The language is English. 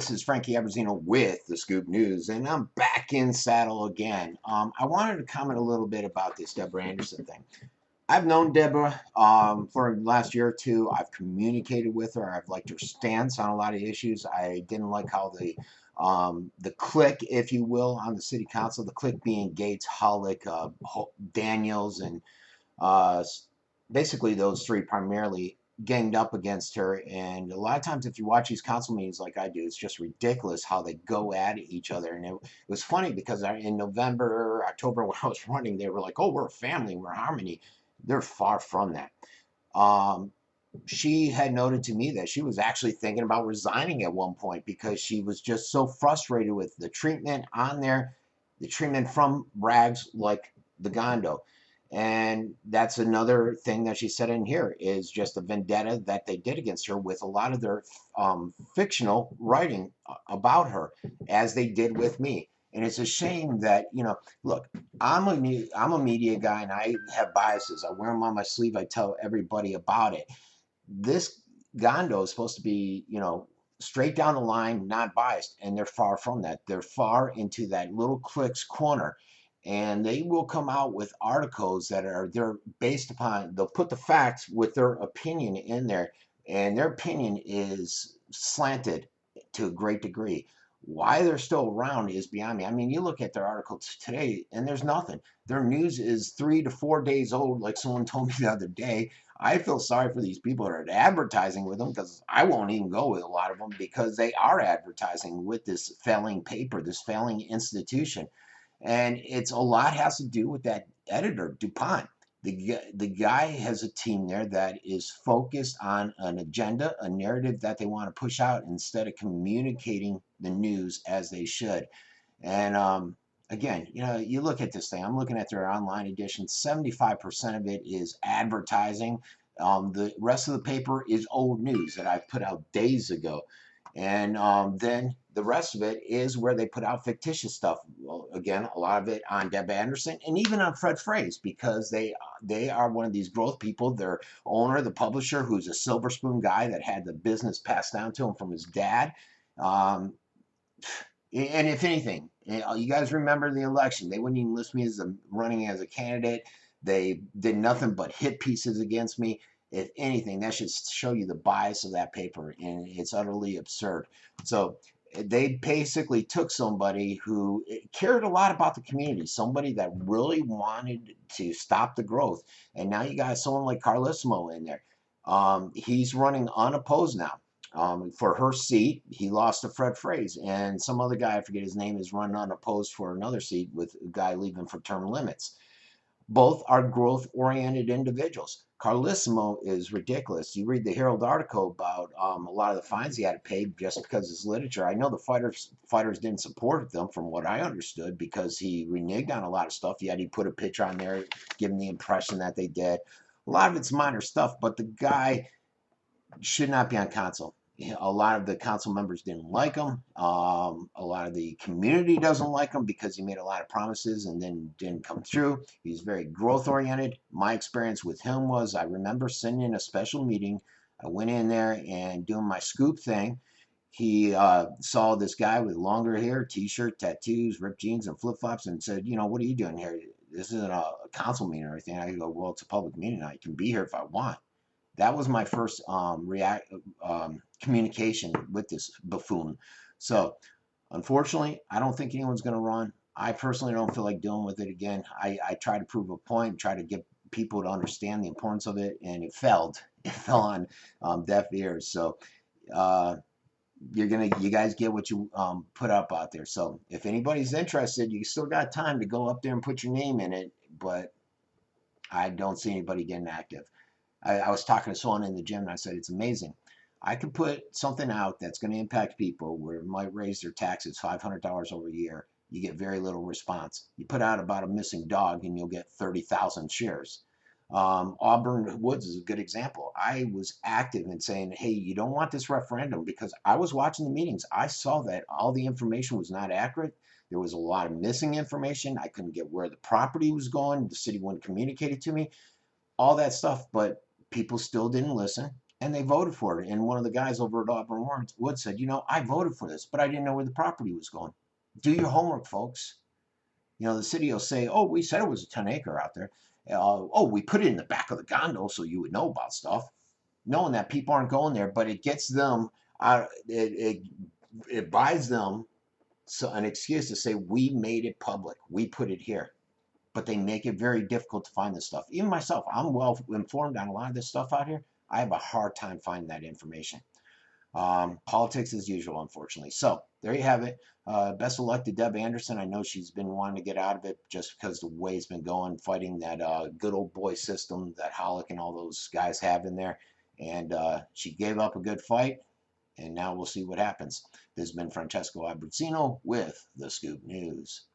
This is Frankie Abbruzzino with the Scoop News, and I'm back in saddle again. I wanted to comment a little bit about this Deborah Anderson thing. I've known Deborah for the last year or two. I've communicated with her. I've liked her stance on a lot of issues. I didn't like how the clique, if you will, on the city council, the clique being Gates, Hollick, Daniels, and uh, basically those three primarily ganged up against her. And a lot of times if you watch these council meetings like I do, it's just ridiculous how they go at each other. And it was funny because in November, October, when I was running, they were like, oh, we're a family, we're harmony. They're far from that. She had noted to me that she was actually thinking about resigning at one point because she was just so frustrated with the treatment on there, the treatment from rags like the Gondo. And that's another thing that she said in here is just a vendetta that they did against her with a lot of their fictional writing about her, as they did with me. And it's a shame that, look, I'm a media guy and I have biases. I wear them on my sleeve. I tell everybody about it. This Gondo is supposed to be, straight down the line, not biased, and they're far from that. They're far into that little clique's corner, and they will come out with articles that they're based upon. They'll put the facts with their opinion in there, and their opinion is slanted to a great degree. Why they're still around is beyond me. I mean, you look at their articles today, and there's nothing. Their news is 3 to 4 days old, like someone told me the other day. I feel sorry for these people that are advertising with them because I won't even go with a lot of them because they are advertising with this failing paper, this failing institution. And it's a lot has to do with that editor, DuPont. The guy has a team there that is focused on an agenda, a narrative that they want to push out instead of communicating the news as they should. And again, you look at this thing. I'm looking at their online edition. 75% of it is advertising. The rest of the paper is old news that I've put out days ago. And then the rest of it is where they put out fictitious stuff. Well, again, a lot of it on Deb Anderson and even on Fred Phrase because they are one of these growth people. Their owner, the publisher, who's a silver spoon guy that had the business passed down to him from his dad. And if anything, you guys remember the election. They wouldn't even list me as running as a candidate. They did nothing but hit pieces against me. If anything, that should show you the bias of that paper, and it's utterly absurd. So they basically took somebody who cared a lot about the community, somebody that really wanted to stop the growth, and now you got someone like Carlissimo in there. He's running unopposed now. For her seat, he lost to Fred Phrase, and some other guy, I forget his name, is running unopposed for another seat with a guy leaving for term limits. Both are growth-oriented individuals. Carlissimo is ridiculous. You read the Herald article about a lot of the fines he had to pay just because of his literature. I know the fighters didn't support them, from what I understood, because he reneged on a lot of stuff. Yet he put a picture on there, giving the impression that they did. A lot of it's minor stuff, but the guy should not be on council. A lot of the council members didn't like him. A lot of the community doesn't like him because he made a lot of promises and then didn't come through. He's very growth oriented. My experience with him was I remember sitting in a special meeting. I went in there and doing my scoop thing. He saw this guy with longer hair, t-shirt, tattoos, ripped jeans, and flip-flops and said, what are you doing here? This isn't a council meeting or anything. I go, well, it's a public meeting. I can be here if I want. That was my first communication with this buffoon. So, unfortunately, I don't think anyone's going to run. I personally don't feel like dealing with it again. I tried to prove a point, try to get people to understand the importance of it, and it failed. It fell on deaf ears. So, you guys get what you put up out there. So, if anybody's interested, you still got time to go up there and put your name in it. But I don't see anybody getting active. I was talking to someone in the gym and I said, it's amazing. I could put something out that's going to impact people where it might raise their taxes $500 over a year. You get very little response. You put out about a missing dog and you'll get 30,000 shares. Auburn Woods is a good example. I was active in saying, hey, you don't want this referendum, because I was watching the meetings. I saw that all the information was not accurate. There was a lot of missing information. I couldn't get where the property was going. The city wouldn't communicate it to me. All that stuff, but people still didn't listen. and they voted for it. And one of the guys over at Auburn Wood said, you know, I voted for this, but I didn't know where the property was going. Do your homework, folks. You know, the city will say, oh, we said it was a 10-acre out there. Oh, we put it in the back of the gondo so you would know about stuff, knowing that people aren't going there, but it gets them, it buys them an excuse to say, we made it public. We put it here. But they make it very difficult to find this stuff. Even myself, I'm well informed on a lot of this stuff out here. I have a hard time finding that information. Politics as usual, unfortunately. So there you have it. Best of luck to Deb Anderson. I know she's been wanting to get out of it just because the way it's been going, fighting that good old boy system that Hollick and all those guys have in there. And she gave up a good fight, and now we'll see what happens. This has been Francesco Abbruzzino with The Scoop News.